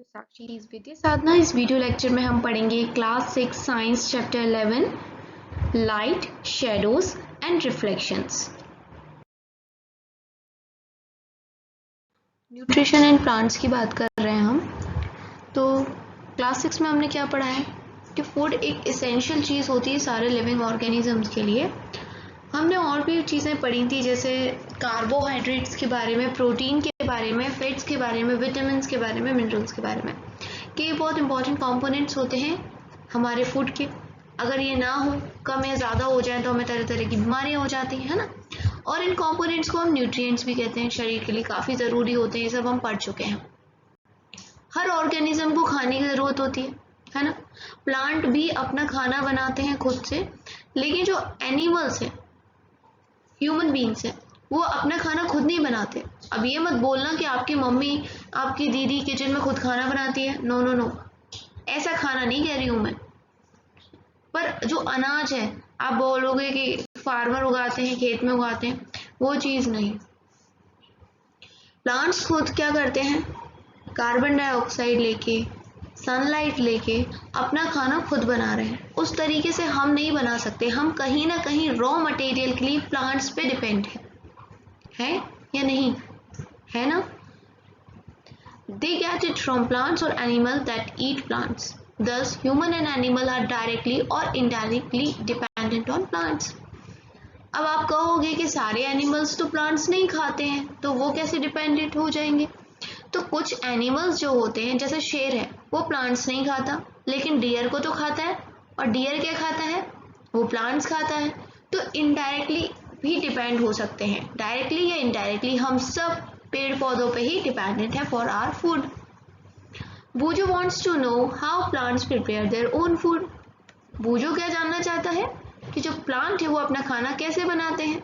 साक्षी इस विद्या साधना। इस video lecture में हम पढ़ेंगे class 6 science chapter 11 light shadows and reflections. Nutrition and plants की बात कर रहे हैं हम। तो क्लास 6 में हमने क्या पढ़ा है कि फूड एक एसेंशियल चीज़ होती है सारे लिविंग ऑर्गेनिजम्स के लिए। हमने और भी चीज़ें पढ़ी थी जैसे कार्बोहाइड्रेट्स के बारे में, प्रोटीन के बारे में, फैट्स के बारे में, विटामिन्स के बारे में, मिनरल्स के बारे में कि ये बहुत इंपॉर्टेंट कंपोनेंट्स होते हैं हमारे फूड के। अगर ये ना हो, कम या ज़्यादा हो जाए तो हमें तरह तरह की बीमारियाँ हो जाती हैं, है ना। और इन कंपोनेंट्स को हम न्यूट्रिएंट्स भी कहते हैं, शरीर के लिए काफ़ी ज़रूरी होते हैं। ये सब हम पढ़ चुके हैं। हर ऑर्गेनिज्म को खाने की ज़रूरत होती है ना। प्लांट भी अपना खाना बनाते हैं खुद से, लेकिन जो एनिमल्स हैं, ह्यूमन बींग्स हैं, वो अपना खाना खुद नहीं बनाते। अब ये मत बोलना कि आपकी मम्मी, आपकी दीदी किचन में खुद खाना बनाती है। नो नो नो, ऐसा खाना नहीं कह रही हूँ मैं। पर जो अनाज है, आप बोलोगे कि फार्मर उगाते हैं, खेत में उगाते हैं, वो चीज़ नहीं। प्लांट्स खुद क्या करते हैं, कार्बन डाइऑक्साइड लेके, सनलाइट लेके अपना खाना खुद बना रहे हैं। उस तरीके से हम नहीं बना सकते। हम कहीं ना कहीं रॉ मटेरियल के लिए प्लांट्स पे डिपेंड है या नहीं, है ना। They get it from plants or animals that eat plants. Thus, human and animal are directly or indirectly dependent on plants. अब आप कहोगे कि सारे एनिमल्स तो प्लांट्स नहीं खाते हैं, तो वो कैसे डिपेंडेंट हो जाएंगे। तो कुछ एनिमल्स जो होते हैं, जैसे शेर है, वो प्लांट्स नहीं खाता, लेकिन डियर को तो खाता है। और डियर क्या खाता है, वो प्लांट्स खाता है। तो इनडायरेक्टली भी डिपेंड हो सकते हैं। डायरेक्टली या इनडायरेक्टली हम सब पेड़ पौधों पे ही डिपेंडेंट है for our food. Boojho wants to know how plants prepare their own food. Boojho क्या जानना चाहता है कि जो प्लांट है वो अपना खाना कैसे बनाते हैं।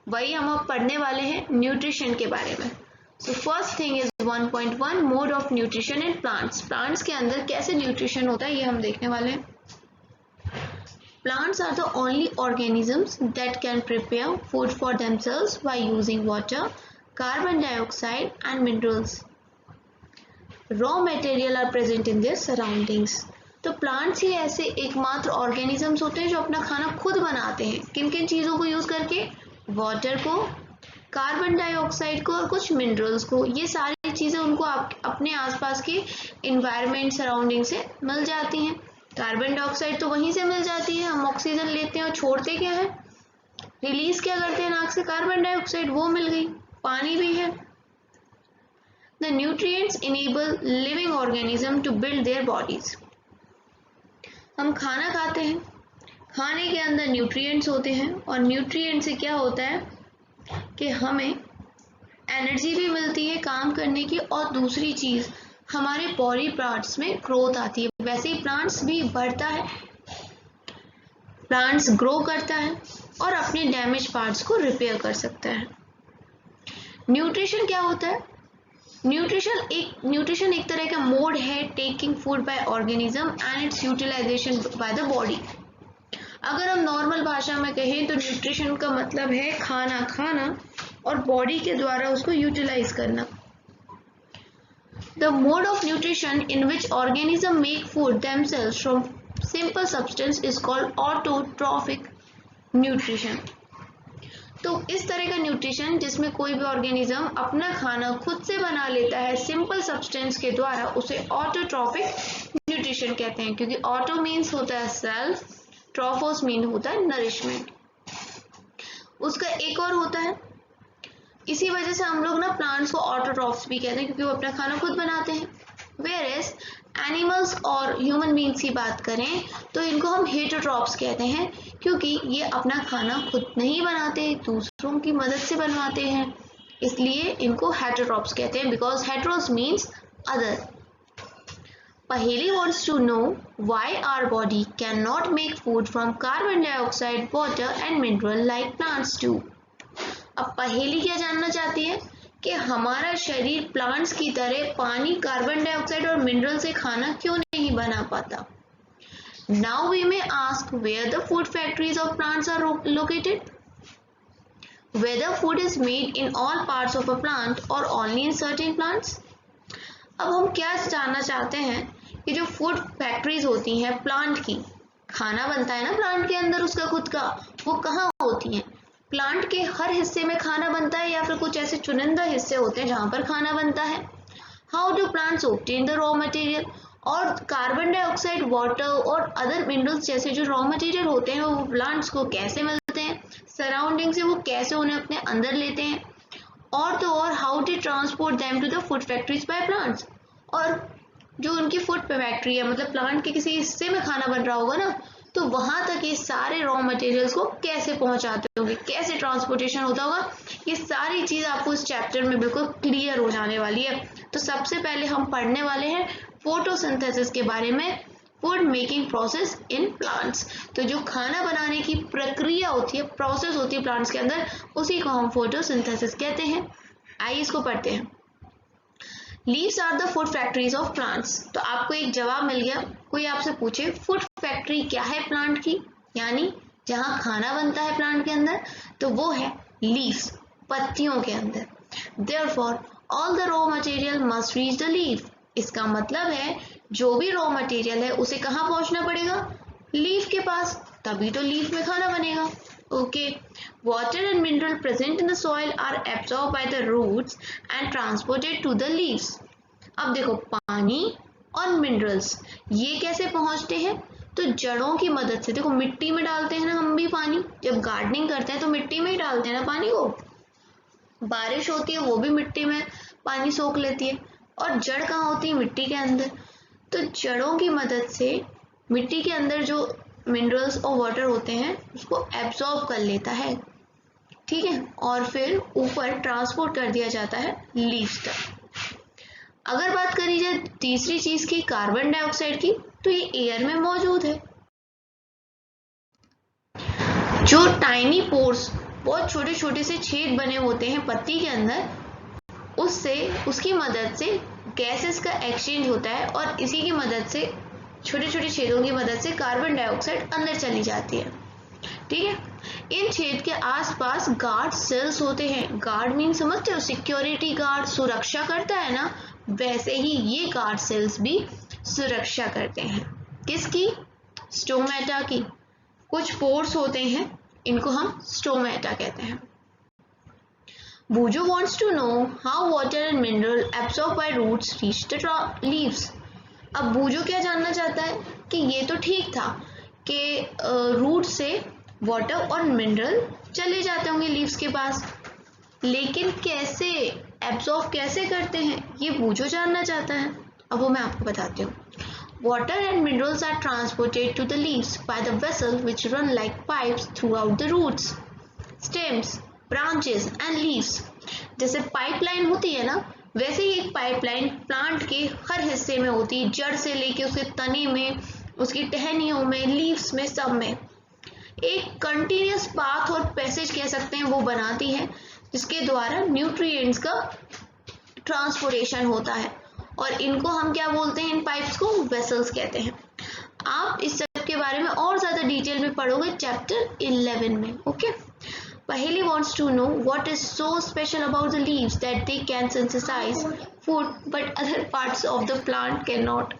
वही हम अब पढ़ने वाले हैं न्यूट्रिशन के बारे में। So first thing is 1.1 mode of nutrition in plants. Plants के अंदर कैसे न्यूट्रिशन होता है ये हम देखने वाले हैं। Plants are the only organisms that can prepare food for themselves by using water, carbon dioxide and minerals. Raw material are present in their surroundings. तो प्लांट्स ही ऐसे एकमात्र ऑर्गेनिजम्स होते हैं जो अपना खाना खुद बनाते हैं। किन किन चीज़ों को यूज़ करके, वाटर को, कार्बन डाइऑक्साइड को और कुछ मिनरल्स को। ये सारी चीज़ें उनको अपने आसपास के इन्वायरमेंट, सराउंडिंग से मिल जाती हैं। कार्बन डाइऑक्साइड तो वहीं से मिल जाती है, हम ऑक्सीजन लेते हैं और छोड़ते क्या है, रिलीज क्या करते हैं नाक से, कार्बन डाइऑक्साइड, वो मिल गई। पानी भी है। The nutrients enable living organism to build their bodies. हम खाना खाते हैं, खाने के अंदर न्यूट्रिएंट्स होते हैं, और न्यूट्रिएंट से क्या होता है कि हमें एनर्जी भी मिलती है काम करने की, और दूसरी चीज़ हमारे बॉडी पार्ट्स में ग्रोथ आती है। वैसे ही प्लांट्स भी बढ़ता है, प्लांट्स ग्रो करता है और अपने डैमेज पार्ट्स को रिपेयर कर सकता है। न्यूट्रिशन क्या होता है, न्यूट्रिशन एक तरह का मोड है taking food by organism and its utilisation by the body. अगर हम नॉर्मल भाषा में कहें तो न्यूट्रिशन का मतलब है खाना खाना और बॉडी के द्वारा उसको यूटिलाइज करना। The mode of nutrition in which organisms make food themselves from simple substance is called autotrophic nutrition. तो इस तरह का न्यूट्रिशन जिसमें कोई भी ऑर्गेनिज्म अपना खाना खुद से बना लेता है सिंपल सब्सटेंस के द्वारा, उसे ऑटोट्रॉफिक न्यूट्रिशन कहते हैं। क्योंकि ऑटो मीन्स होता है सेल्फ, ट्रॉफोस मीन होता है नरिशमेंट। उसका एक और होता है, इसी वजह से हम लोग ना प्लांट्स को ऑटोट्रॉफ्स भी कहते हैं क्योंकि वो अपना खाना खुद बनाते हैं। वेयर एज एनिमल्स और ह्यूमन बींग्स की बात करें तो इनको हम हेटरोट्रॉफ्स कहते हैं, क्योंकि ये अपना खाना खुद नहीं बनाते, दूसरों की मदद से बनवाते हैं, इसलिए इनको हेटरोट्रॉफ्स कहते हैं। Because heteros means other. Paheli wants to know why our body cannot make food from carbon dioxide, water and mineral like plants do. अब पहेली क्या जानना चाहती है कि हमारा शरीर प्लांट्स की तरह पानी, कार्बन डाइऑक्साइड और मिनरल से खाना क्यों नहीं बना पाता। Now we may ask where the food factories of plants are located, whether food is made in all parts of a plant और ओनली इन सर्टेन प्लांट्स। अब हम क्या जानना चाहते हैं कि जो फूड फैक्ट्रीज होती हैं प्लांट की, खाना बनता है ना प्लांट के अंदर उसका खुद का, वो कहाँ होती हैं? प्लांट के हर हिस्से में खाना बनता है या फिर कुछ ऐसे चुनिंदा हिस्से होते हैं जहाँ पर खाना बनता है? How do plants obtain the raw material? और कार्बन डाइऑक्साइड, वाटर और अदर मिनरल्स जैसे जो रॉ मटेरियल होते हैं वो प्लांट्स को कैसे मिलते हैं? सराउंडिंग से वो कैसे उन्हें अपने अंदर लेते हैं? और तो और how do transport them to the food factories by plants? और जो उनकी फूड फैक्ट्री है, मतलब प्लांट के किसी हिस्से में खाना बन रहा होगा ना, तो वहां तक ये सारे रॉ मटेरियल्स को कैसे पहुंचाते होंगे, कैसे ट्रांसपोर्टेशन होता होगा, ये सारी चीज आपको इस चैप्टर में बिल्कुल क्लियर हो जाने वाली है। तो सबसे पहले हम पढ़ने वाले हैं फोटोसिंथेसिस के बारे में, food making process in plants. तो जो खाना बनाने की प्रक्रिया होती है, प्रोसेस होती है प्लांट्स के अंदर, उसी को हम फोटोसिंथेसिस कहते हैं। आइए इसको पढ़ते हैं। Leaves are the food factories of plants. तो आपको एक जवाब मिल गया। कोई आपसे पूछे फूड फैक्ट्री क्या है प्लांट की, यानी जहां खाना बनता है प्लांट के अंदर, तो वो है लीव्स, पत्तियों के अंदर। Therefore all the raw material must reach the leaf. इसका मतलब है जो भी रॉ मटेरियल है उसे कहाँ पहुंचना पड़ेगा? लीफ के पास, तभी तो लीफ में खाना बनेगा। Okay, water and mineral present in the soil are absorbed by the roots and transported to the leaves. अब देखो पानी और मिनरल्स ये कैसे पहुंचते हैं? तो जड़ों की मदद से। देखो मिट्टी में डालते हैं ना हम भी पानी, जब गार्डनिंग करते हैं तो मिट्टी में ही डालते हैं ना पानी को। बारिश होती है वो भी मिट्टी में पानी सोख लेती है, और जड़ कहाँ होती है? मिट्टी के अंदर। तो जड़ों की मदद से मिट्टी के अंदर जो मिनरल्स और वाटर होते हैं उसको एब्जॉर्ब कर लेता है, ठीक है, और फिर ऊपर ट्रांसपोर्ट कर दिया जाता है लीव्स तक। अगर बात करी जाए तीसरी चीज की, कार्बन डाइऑक्साइड की, तो ये एयर में मौजूद है। जो टाइनी पोर्स, बहुत छोटे छोटे से छेद बने होते हैं पत्ती के अंदर, उससे उसकी मदद से गैसेस का एक्सचेंज होता है, और इसी की मदद से, छोटे छोटे छेदों की मदद से कार्बन डाइऑक्साइड अंदर चली जाती है, ठीक है। इन छेद के आसपास गार्ड सेल्स होते हैं। गार्ड मीन समझते हो? सिक्योरिटी गार्ड, सुरक्षा करता है ना, वैसे ही ये गार्ड सेल्स भी सुरक्षा करते हैं। किसकी? स्टोमेटा की। कुछ पोर्स होते हैं, इनको हम स्टोमेटा कहते हैं। Bujo wants to know how water and mineral absorbed by roots reach the leaves. अब बूजो क्या जानना चाहता है कि ये तो ठीक था कि रूट से वाटर और मिनरल चले जाते होंगे लीव्स के पास, लेकिन कैसे एब्जॉर्ब कैसे करते हैं, ये बूजो जानना चाहता है। अब वो मैं आपको बताती हूँ। Water and minerals are transported to the leaves by the vessels which run like pipes throughout the roots, stems, branches and leaves. जैसे पाइपलाइन होती है ना, वैसे ही एक पाइपलाइन प्लांट के हर हिस्से में होती है, जड़ से लेके उसके तने में, उसकी टहनियों में, लीव्स में, सब में एक कंटिन्यूअस पाथ और पैसेज कह सकते हैं वो बनाती है, जिसके द्वारा न्यूट्रिएंट्स का ट्रांसपोर्टेशन होता है। और इनको हम क्या बोलते हैं? इन पाइप्स को वेसल्स कहते हैं। आप इस सब के बारे में और ज्यादा डिटेल में पढ़ोगे चैप्टर 11 में। Okay, Paheli wants to know what is so special about the leaves that they can synthesize food but other parts of the plant cannot.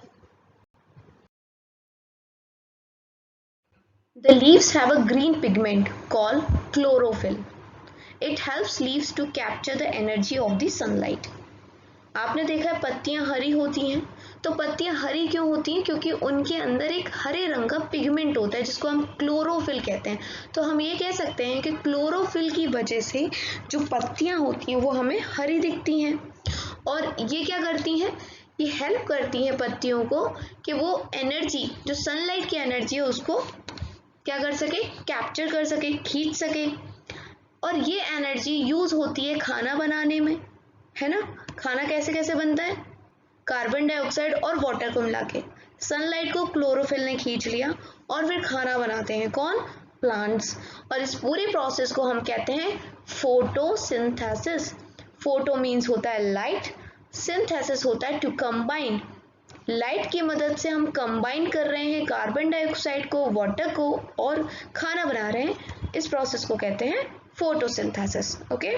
The leaves have a green pigment called chlorophyll. It helps leaves to capture the energy of the sunlight. आपने देखा है पत्तियां हरी होती हैं, तो पत्तियां हरी क्यों होती हैं? क्योंकि उनके अंदर एक हरे रंग का पिगमेंट होता है जिसको हम क्लोरोफिल कहते हैं। तो हम ये कह सकते हैं कि क्लोरोफिल की वजह से जो पत्तियां होती हैं वो हमें हरी दिखती हैं। और ये क्या करती हैं? ये हेल्प करती हैं पत्तियों को कि वो एनर्जी, जो सनलाइट की एनर्जी है, उसको क्या कर सके? कैप्चर कर सके, खींच सके। और ये एनर्जी यूज होती है खाना बनाने में, है ना। खाना कैसे कैसे बनता है? कार्बन डाइऑक्साइड और वाटर को मिला के, सनलाइट को क्लोरोफिल ने खींच लिया और फिर खाना बनाते हैं कौन? प्लांट्स। और इस पूरे प्रोसेस को हम कहते हैं फोटोसिंथेसिस। फोटो मीन्स होता है लाइट, सिंथेसिस होता है टू कंबाइन। लाइट की मदद से हम कंबाइन कर रहे हैं कार्बन डाइऑक्साइड को, वाटर को, और खाना बना रहे हैं। इस प्रोसेस को कहते हैं photosynthesis. Okay,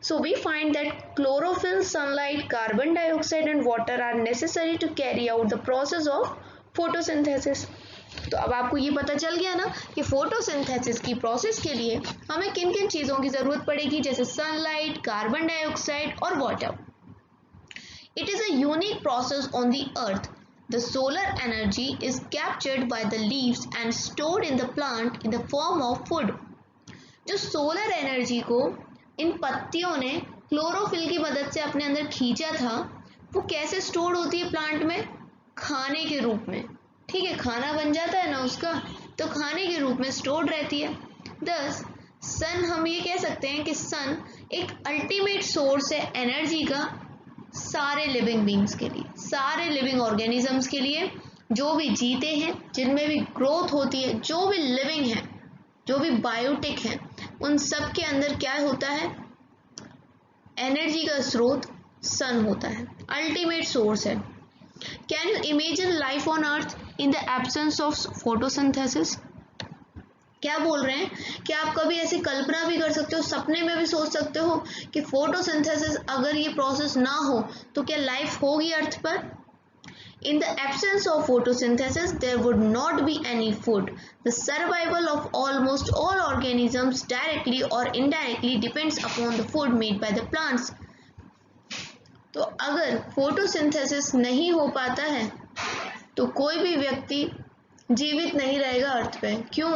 So we find that chlorophyll, sunlight, carbon dioxide and water are necessary to carry out the process of photosynthesis. तो अब आपको ये पता चल गया ना कि फोटोसिंथेसिस की प्रोसेस के लिए हमें किन किन चीज़ों की ज़रूरत पड़ेगी, जैसे सनलाइट, कार्बन डाइऑक्साइड और water. It is a unique process on the earth. The solar energy is captured by the leaves and stored in the plant in the form of food. जो सोलर एनर्जी को इन पत्तियों ने chlorophyll की मदद से अपने अंदर खींचा था, वो कैसे स्टोर होती है प्लांट में? खाने के रूप में. ठीक है, खाना बन जाता है ना उसका, तो खाने के रूप में स्टोर्ड रहती है. दस सन, हम ये कह सकते हैं कि सन एक अल्टीमेट सोर्स है एनर्जी का सारे लिविंग बींग्स के लिए, सारे लिविंग ऑर्गेनिजम्स के लिए, जो भी जीते हैं, जिनमें भी ग्रोथ होती है, जो भी लिविंग है, जो भी बायोटिक है, उन सब के अंदर क्या होता है? एनर्जी का स्रोत सन होता है, अल्टीमेट सोर्स है. Can you imagine life on earth in the absence of photosynthesis? क्या बोल रहे हैं कि आप कभी ऐसी कल्पना भी कर सकते हो, सपने में भी सोच सकते हो कि फोटोसिंथेसिस अगर ये प्रोसेस ना हो तो क्या लाइफ होगी अर्थ पर? In the absence of photosynthesis, there would not be any food. The survival of almost all organisms directly or indirectly depends upon the food made by the plants. तो अगर फोटोसिंथेसिस नहीं हो पाता है तो कोई भी व्यक्ति जीवित नहीं रहेगा अर्थ पे. क्यों?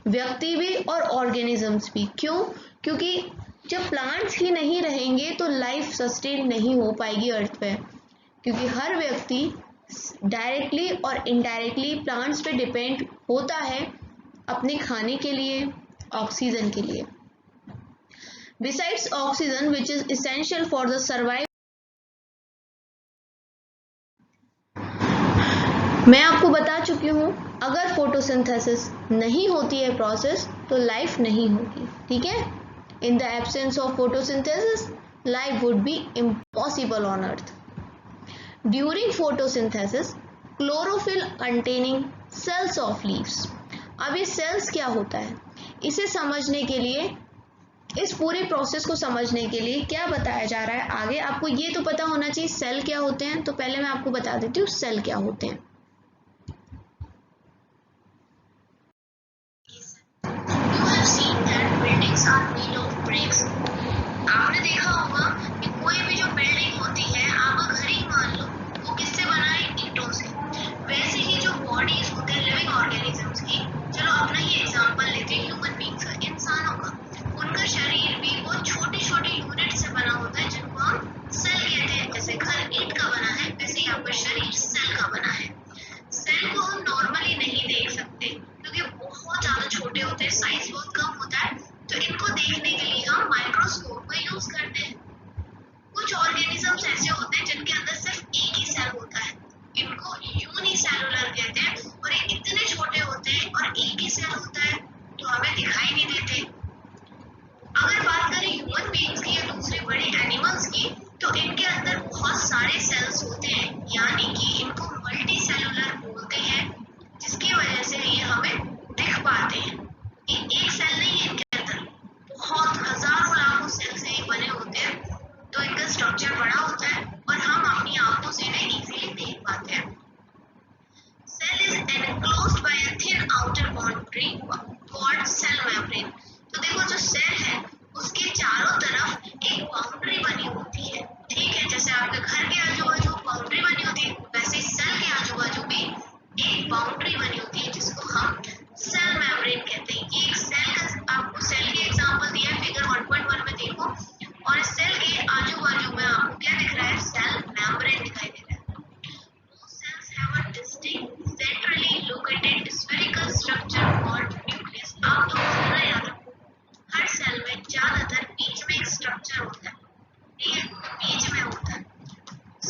व्यक्ति भी और ऑर्गेनिजम्स भी. क्यों? क्योंकि जब प्लांट्स ही नहीं रहेंगे तो लाइफ सस्टेन नहीं हो पाएगी अर्थ पे, क्योंकि हर व्यक्ति डायरेक्टली और इनडायरेक्टली प्लांट्स पे डिपेंड होता है अपने खाने के लिए, ऑक्सीजन के लिए. Besides oxygen which is essential for the survival. मैं आपको बता चुकी हूँ, अगर फोटोसिंथेसिस नहीं होती है प्रोसेस तो लाइफ नहीं होगी. ठीक है, in the absence of photosynthesis life would be impossible on earth. During photosynthesis, chlorophyll containing cells of leaves. अब ये सेल्स क्या होता है, इसे समझने के लिए, इस पूरे प्रोसेस को समझने के लिए क्या बताया जा रहा है आगे, आपको ये तो पता होना चाहिए सेल क्या होते हैं. तो पहले मैं आपको बता देती हूँ सेल क्या होते हैं. You have seen that buildings are made of bricks. आपने देखा होगा कि कोई भी जो बिल्डिंग होती है, आपका घर ही मान लो, वो किससे बना है? ईंटों से. वैसे ही जो बॉडीज होते हैं लिविंग ऑर्गेनिजम्स की, चलो अपना ही एग्जांपल लेते हैं ह्यूमन बींग्स का, इंसानों का, उनका शरीर भी बहुत छोटी छोटी यूनिट से बना होता है जिनको हम सेल कहते हैं. जैसे घर ईंट का बना है, वैसे ही आपका शरीर सेल का बना है. सेल को हम नॉर्मली नहीं देख सकते क्योंकि बहुत ज्यादा छोटे होते हैं, साइज बहुत कम होता है. तो इनको देखने के लिए हम माइक्रोस्कोप का यूज करते हैं. कुछ ऑर्गेनिजम्स ऐसे होते हैं जिनके अंदर सिर्फ एक ही सेल होता है, इनको यूनिसेलुलर कहते हैं, और ये इतने छोटे होते हैं और एक ही सेल होता है तो हमें दिखाई नहीं देते. अगर बात करें ह्यूमन बीइंग्स की या दूसरे बड़े एनिमल्स की, तो इनके अंदर बहुत सारे सेल्स होते हैं, यानी कि इनको मल्टी सेलुलर बोलते हैं, जिसकी वजह से ये हमें दिख पाते हैं. ये एक सेल नहीं है, इनके अंदर बहुत हजारों लाखों सेल से बने होते हैं, तो इनका स्ट्रक्चर बड़ा होता है और हम अपनी आंखों से इन्हें इजीली देख पाते हैं. Cell is enclosed by a thin outer boundary called cell membrane. तो देखो जो सेल है उसके चारों तरफ एक बाउंड्री बनी होती है. ठीक है, जैसे आपके घर के आजू बाजू बाउंड्री बनी होती है, वैसे सेल के आजू बाजू भी एक बाउंड्री बनी होती है जिसको हम सेल मेम्ब्रेन कहते हैं. ये एक सेल का, आपको सेल की एग्जांपल दिया है फिगर 1.1 में देखो, और सेल के आजू बाजू में आपको क्या दिख रहा है? सेल मेम्ब्रेन दिखाई दे रहा है. Most cells have a distinct centrally located spherical structure called nucleus. आप तो जरा याद रखो, हर सेल में ज्यादातर बीच में एक स्ट्रक्चर होता है. ठीक है, बीच में होता है,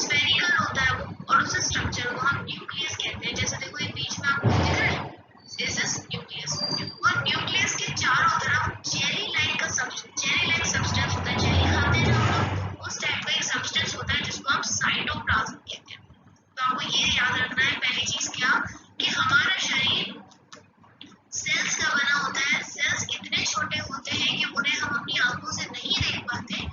स्फेरिकल होता है वो, और उस स्ट्रक्चर को हम न्यूक्लियस कहते हैं. जैसे देखो ये बीच में आपको दिख रहा है, दिस इज न्यूक्लियस. और न्यूक्लियस के चारों तरफ जेली लाइक सब्सटेंस होता है. जेली खाते हैं हम लोग, उस टाइप का एक सब्सटेंस होता है जिसको हम साइटोप्लाज्म कहते हैं. तो आपको ये याद रखना है पहली चीज क्या, कि हमारा शरीर सेल्स का बना होता है. सेल्स इतने छोटे होते हैं कि उन्हें हम अपनी आंखों से नहीं देख पाते,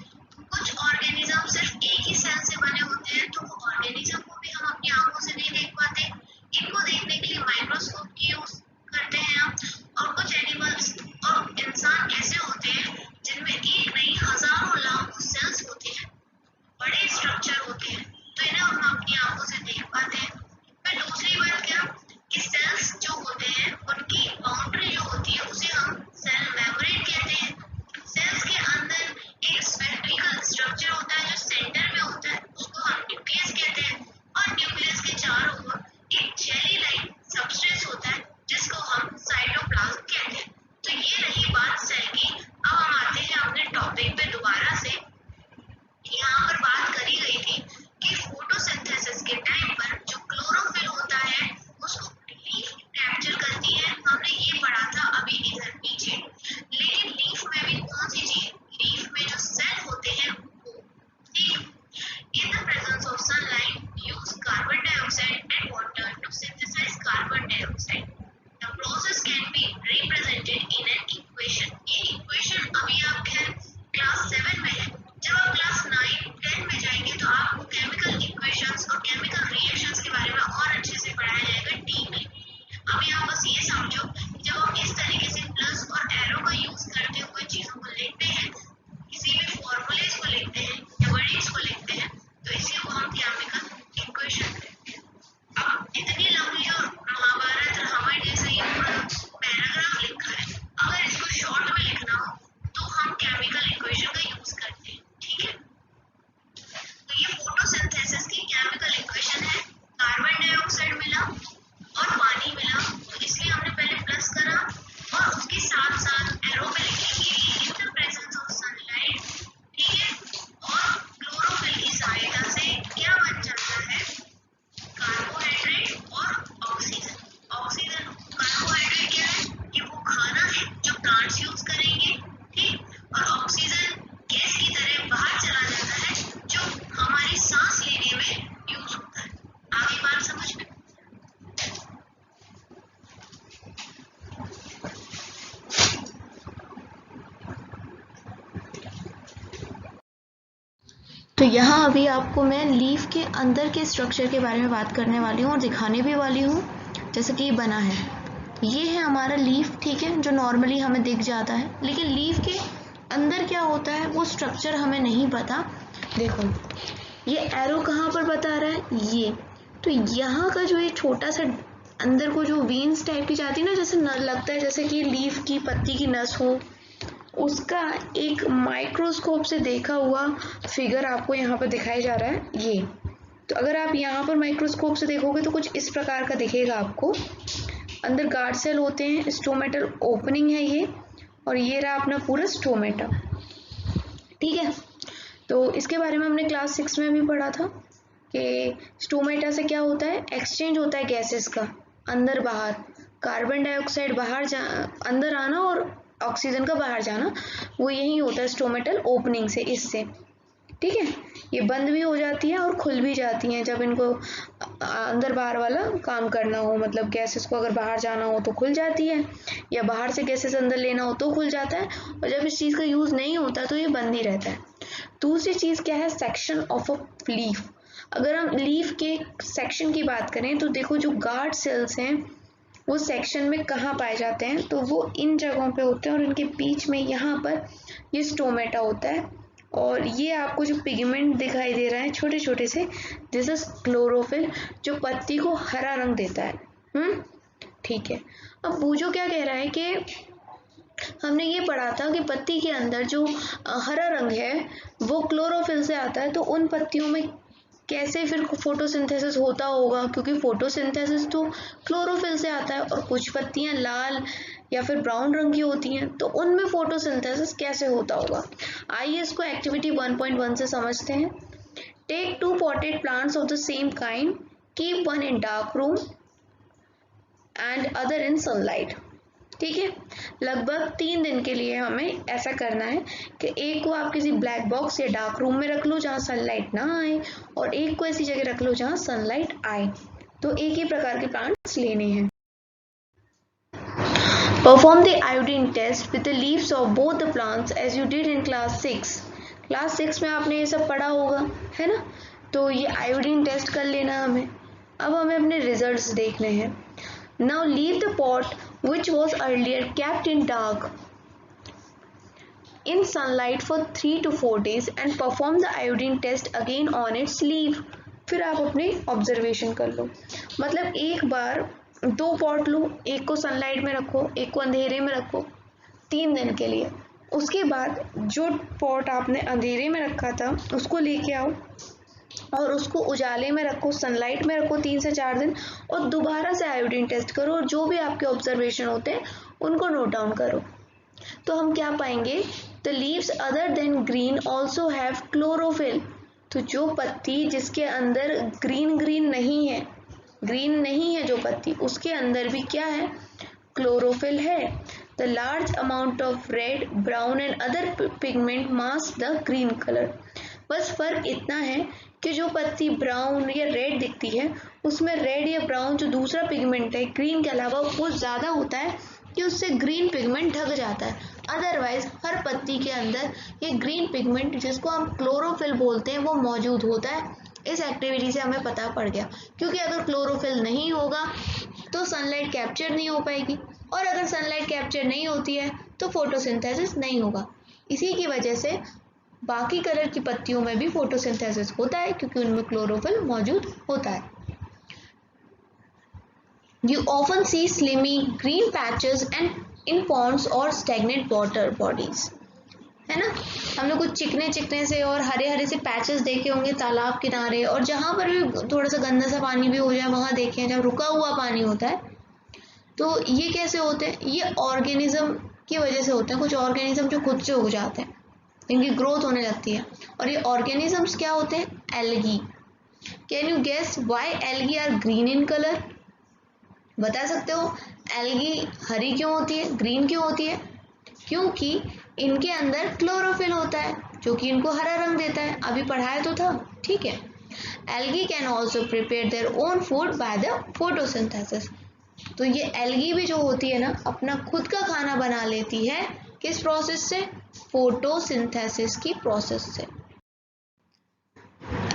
यहाँ अभी आपको मैं लीफ के अंदर के स्ट्रक्चर के बारे में बात करने वाली हूँ और दिखाने भी वाली हूँ जैसे कि ये बना है। ये है हमारा लीफ, ठीक है, जो नॉर्मली हमें दिख जाता है, लेकिन लीफ के अंदर क्या होता है वो स्ट्रक्चर हमें नहीं पता। देखो ये एरो कहाँ पर बता रहा है, ये तो यहाँ का जो ये छोटा सा अंदर को जो वेन्स टाइप की जाती है ना, जैसे लगता है जैसे कि लीफ की पत्ती की नस हो, उसका एक माइक्रोस्कोप से देखा हुआ फिगर आपको यहाँ पर दिखाया जा रहा है। ये तो अगर आप यहाँ पर माइक्रोस्कोप से देखोगे तो कुछ इस प्रकार का दिखेगा आपको। अंदर गार्ड सेल होते हैं, स्टोमेटल ओपनिंग है ये, और ये रहा अपना पूरा स्टोमेटा, ठीक है। तो इसके बारे में हमने क्लास 6 में भी पढ़ा था कि स्टोमेटा से क्या होता है, एक्सचेंज होता है गैसेस का अंदर बाहर, कार्बन डाइऑक्साइड बाहर अंदर आना और ऑक्सीजन का बाहर जाना, वो यही होता है स्टोमेटल ओपनिंग से, इससे, ठीक है। ये बंद भी हो जाती है और खुल भी जाती हैं जब इनको अंदर बाहर वाला काम करना हो, मतलब गैसेस को अगर बाहर जाना हो तो खुल जाती है, या बाहर से गैसेस अंदर लेना हो तो खुल जाता है, और जब इस चीज़ का यूज़ नहीं होता तो ये बंद ही रहता है। दूसरी चीज़ क्या है, सेक्शन ऑफ अ लीफ। अगर हम लीफ के सेक्शन की बात करें तो देखो जो गार्ड सेल्स हैं वो सेक्शन में कहाँ पाए जाते हैं, तो वो इन जगहों पे होते हैं, और इनके बीच में यहाँ पर ये स्टोमेटा होता है, और ये आपको जो पिगमेंट दिखाई दे रहा है छोटे छोटे से, दिस इज क्लोरोफिल, जो पत्ती को हरा रंग देता है। ठीक है। अब बूझो क्या कह रहा है कि हमने ये पढ़ा था कि पत्ती के अंदर जो हरा रंग है वो क्लोरोफिल से आता है, तो उन पत्तियों में कैसे फिर फोटोसिंथेसिस होता होगा, क्योंकि फोटोसिंथेसिस तो क्लोरोफिल से आता है, और कुछ पत्तियां लाल या फिर ब्राउन रंग की होती हैं, तो उनमें फोटोसिंथेसिस कैसे होता होगा। आइए इसको एक्टिविटी 1.1 से समझते हैं। Take 2 potted plants of the same kind, keep one in dark room and other in sunlight. ठीक है, लगभग 3 दिन के लिए हमें ऐसा करना है कि एक को आप किसी ब्लैक बॉक्स या डार्क रूम में रख लो जहाँ सनलाइट ना आए, और एक को ऐसी जगह रख लो जहाँ सनलाइट आए। तो एक ही प्रकार के प्लांट्स लेने हैं। Perform the iodine test with the leaves of both the plants as you did in class 6। Class 6 में आपने ये सब पढ़ा होगा, है ना। तो ये आयोडीन टेस्ट कर लेना हमें। अब हमें अपने रिजल्ट्स देखने हैं। Now leave the pot which was earlier kept in dark in sunlight for 3 to 4 days and perform the iodine test again on its leaf। फिर आप अपनी ऑब्जर्वेशन कर लो, मतलब एक बार 2 पॉट लो, एक को सनलाइट में रखो, एक को अंधेरे में रखो 3 दिन के लिए। उसके बाद जो पॉट आपने अंधेरे में रखा था उसको लेके आओ और उसको उजाले में रखो, सनलाइट में रखो 3 से 4 दिन, और दोबारा से आयोडीन टेस्ट करो, और जो भी आपके ऑब्जर्वेशन होते हैं उनको नोट डाउन करो। तो हम क्या पाएंगे, the leaves other than green also have chlorophyll. तो जो पत्ती जिसके अंदर ग्रीन नहीं है जो पत्ती, उसके अंदर भी क्या है, क्लोरोफिल है। The large amount of red, brown and other pigment mask the green colour. बस फर्क इतना है कि जो पत्ती ब्राउन या रेड दिखती है उसमें रेड या ब्राउन जो दूसरा पिगमेंट है ग्रीन के अलावा वो ज़्यादा होता है कि उससे ग्रीन पिगमेंट ढक जाता है। अदरवाइज हर पत्ती के अंदर ये ग्रीन पिगमेंट जिसको हम क्लोरोफिल बोलते हैं वो मौजूद होता है। इस एक्टिविटी से हमें पता पड़ गया, क्योंकि अगर क्लोरोफिल नहीं होगा तो सनलाइट कैप्चर नहीं हो पाएगी, और अगर सनलाइट कैप्चर नहीं होती है तो फोटोसिंथेसिस नहीं होगा। इसी की वजह से बाकी कलर की पत्तियों में भी फोटोसिंथेसिस होता है, क्योंकि उनमें क्लोरोफिल मौजूद होता है। You often see slimy green patches and in ponds or stagnant water bodies, है ना। हमने कुछ चिकने से और हरे से पैचेस देखे होंगे तालाब किनारे, और जहाँ पर भी थोड़ा सा गंदा सा पानी भी हो जाए वहाँ देखे हैं, जब रुका हुआ पानी होता है। तो ये कैसे होते हैं, ये ऑर्गेनिज्म की वजह से होते हैं। कुछ ऑर्गेनिज्म जो खुद से उग जाते हैं, इनकी ग्रोथ होने लगती है, और ये ऑर्गेनिजम्स क्या होते हैं, algae. Can you guess why algae are green in colour. बता सकते हो एल्गी हरी क्यों होती है, ग्रीन क्यों होती है। क्योंकि इनके अंदर क्लोरोफिल होता है जो कि इनको हरा रंग देता है। अभी पढ़ाया तो था, ठीक है। Algae can also prepare their own food by the photosynthesis. तो ये एल्गी भी जो होती है ना, अपना खुद का खाना बना लेती है। किस प्रोसेस से, फोटोसिंथेसिस की प्रोसेस से।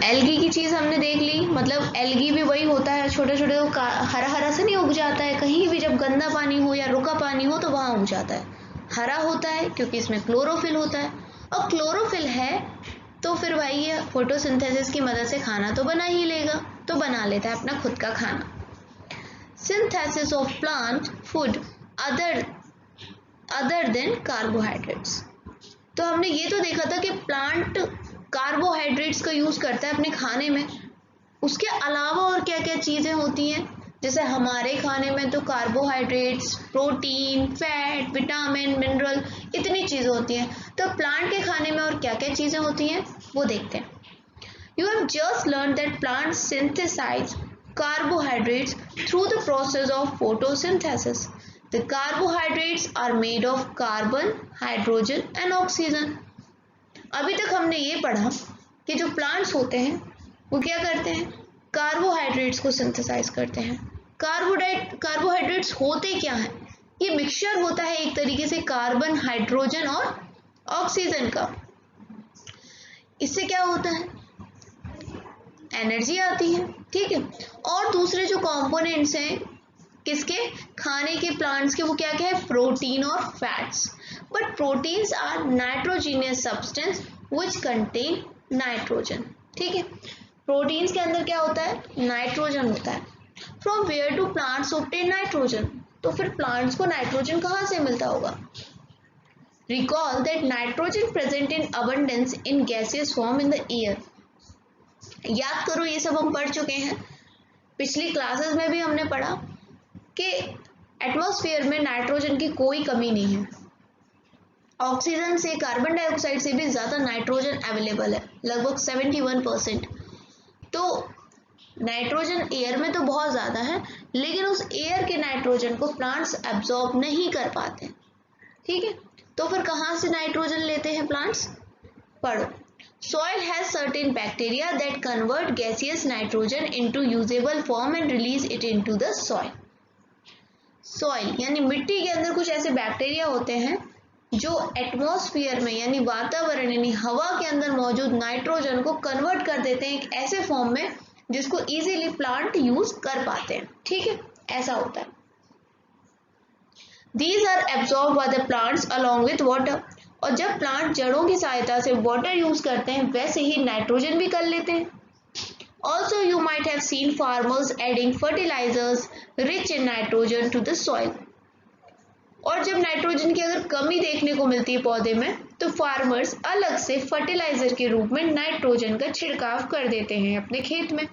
एल्गी की चीज़ हमने देख ली, मतलब एल्गी भी वही होता है, छोटे छोटे हरा हरा से नहीं उग जाता है, कहीं भी जब गंदा पानी हो या रुका पानी हो तो वहाँ उग जाता है, हरा होता है क्योंकि इसमें क्लोरोफिल होता है, और क्लोरोफिल है तो फिर भाई ये फोटोसिंथेसिस की मदद से खाना तो बना ही लेगा, तो बना लेता है अपना खुद का खाना। Synthesis of plant food other than carbohydrates. तो हमने ये तो देखा था कि प्लांट कार्बोहाइड्रेट्स का यूज़ करता है अपने खाने में, उसके अलावा और क्या क्या चीज़ें होती हैं, जैसे हमारे खाने में तो carbohydrates, protein, fat, vitamin, mineral, इतनी चीज़ें होती हैं, तो प्लांट के खाने में और क्या क्या चीज़ें होती हैं वो देखते हैं। You have just learned that plants synthesize carbohydrates through the process of photosynthesis. The carbohydrates are made of carbon, hydrogen and oxygen. अभी तक हमने ये पढ़ा कि जो प्लांट्स होते हैं वो क्या करते हैं, कार्बोहाइड्रेट्स को सिंथेसाइज करते हैं। कार्बोहाइड्रेट्स होते क्या हैं, ये मिक्सचर होता है एक तरीके से कार्बन, हाइड्रोजन और ऑक्सीजन का। इससे क्या होता है, एनर्जी आती है, ठीक है। और दूसरे जो कंपोनेंट्स हैं किसके, खाने के, प्लांट्स के, वो क्या क्या है, प्रोटीन और fats. But proteins are nitrogenous substance which contain nitrogen, ठीक है। प्रोटीन्स के अंदर क्या होता है, नाइट्रोजन होता है। From where do plants obtain nitrogen, तो फिर प्लांट्स को नाइट्रोजन कहाँ से मिलता होगा। Recall that nitrogen present in abundance in gaseous form in the air. याद करो, ये सब हम पढ़ चुके हैं, पिछली क्लासेस में भी हमने पढ़ा कि एटमॉस्फेयर में नाइट्रोजन की कोई कमी नहीं है, ऑक्सीजन से, कार्बन डाइऑक्साइड से भी ज़्यादा नाइट्रोजन अवेलेबल है, लगभग 71%। तो नाइट्रोजन एयर में तो बहुत ज़्यादा है, लेकिन उस एयर के नाइट्रोजन को प्लांट्स एब्जॉर्ब नहीं कर पाते, ठीक है। तो फिर कहाँ से नाइट्रोजन लेते हैं प्लांट्स, पढ़ो। Soil has certain bacteria that convert gaseous nitrogen into usable form and release it into the soil. Soil यानी मिट्टी के अंदर कुछ ऐसे बैक्टीरिया होते हैं जो एटमॉस्फेयर में यानी वातावरण यानी हवा के अंदर मौजूद नाइट्रोजन को कन्वर्ट कर देते हैं एक ऐसे फॉर्म में जिसको इजीली प्लांट यूज कर पाते हैं, ठीक है, ऐसा होता है। These are absorbed by the plants along with water. और जब प्लांट जड़ों की सहायता से वाटर यूज करते हैं वैसे ही नाइट्रोजन भी कर लेते हैं। Also you might have seen farmers adding fertilisers rich in nitrogen to the soil. और जब नाइट्रोजन की अगर कमी देखने को मिलती है पौधे में तो फार्मर्स अलग से फर्टिलाइजर के रूप में नाइट्रोजन का छिड़काव कर देते हैं अपने खेत में,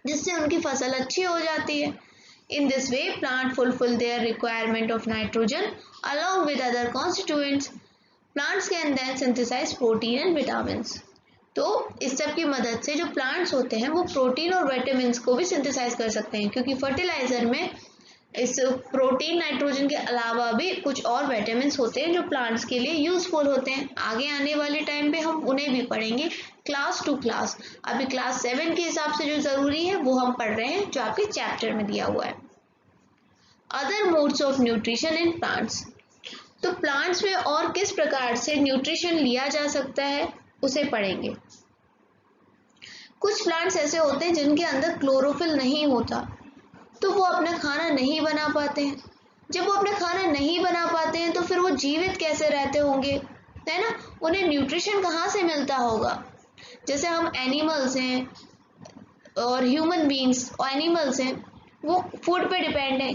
जिससे उनकी फसल अच्छी हो जाती है। In this way, plant fulfill their requirement of nitrogen along with other constituents. Plants can then synthesize protein and vitamins. तो इस सब की मदद से जो प्लांट्स होते हैं वो प्रोटीन और विटामिन्स को भी सिंथेसाइज कर सकते हैं, क्योंकि फर्टिलाइजर में इस प्रोटीन नाइट्रोजन के अलावा भी कुछ और विटामिन्स होते हैं जो प्लांट्स के लिए यूजफुल होते हैं। आगे आने वाले टाइम पे हम उन्हें भी पढ़ेंगे क्लास टू क्लास। अभी क्लास 7 के हिसाब से जो ज़रूरी है वो हम पढ़ रहे हैं जो आपके चैप्टर में दिया हुआ है। Other modes of nutrition in plants. तो प्लांट्स में और किस प्रकार से न्यूट्रिशन लिया जा सकता है उसे पढ़ेंगे। कुछ प्लांट्स ऐसे होते हैं जिनके अंदर क्लोरोफिल नहीं होता, तो वो अपना खाना नहीं बना पाते हैं। जब वो अपना खाना नहीं बना पाते हैं तो फिर वो जीवित कैसे रहते होंगे, है ना, उन्हें न्यूट्रिशन कहाँ से मिलता होगा। जैसे हम एनिमल्स हैं और ह्यूमन बींग्स और एनिमल्स हैं, वो फूड पे डिपेंड है,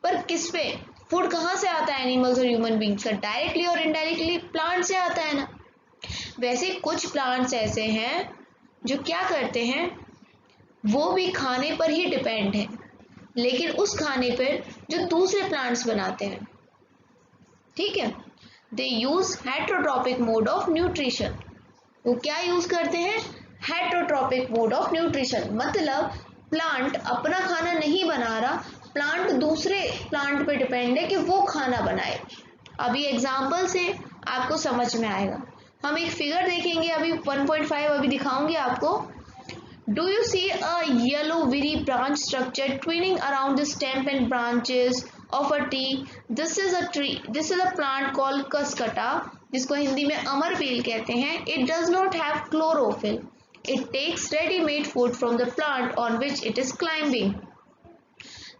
पर किस पे, फूड कहाँ से आता है एनिमल्स और ह्यूमन बींग्स का, डायरेक्टली और इनडायरेक्टली प्लांट से आता है ना। वैसे कुछ प्लांट्स ऐसे हैं जो क्या करते हैं, वो भी खाने पर ही डिपेंड है, लेकिन उस खाने पर जो दूसरे प्लांट्स बनाते हैं, ठीक है। They use heterotrophic mode of nutrition. वो क्या यूज करते हैं, हेटरोट्रॉपिक मोड ऑफ न्यूट्रिशन, मतलब प्लांट अपना खाना नहीं बना रहा, प्लांट दूसरे प्लांट पे डिपेंड है कि वो खाना बनाए। अभी एग्जाम्पल से आपको समझ में आएगा। हम एक फिगर देखेंगे अभी 1.5 अभी दिखाऊंगी आपको। Do you see a yellow very branch structure twining around the stem and branches of a tree. This is a plant called cuscuta, जिसको हिंदी में अमरबेल कहते हैं। It does not have chlorophyll. It takes ready-made food from the plant on which it is climbing.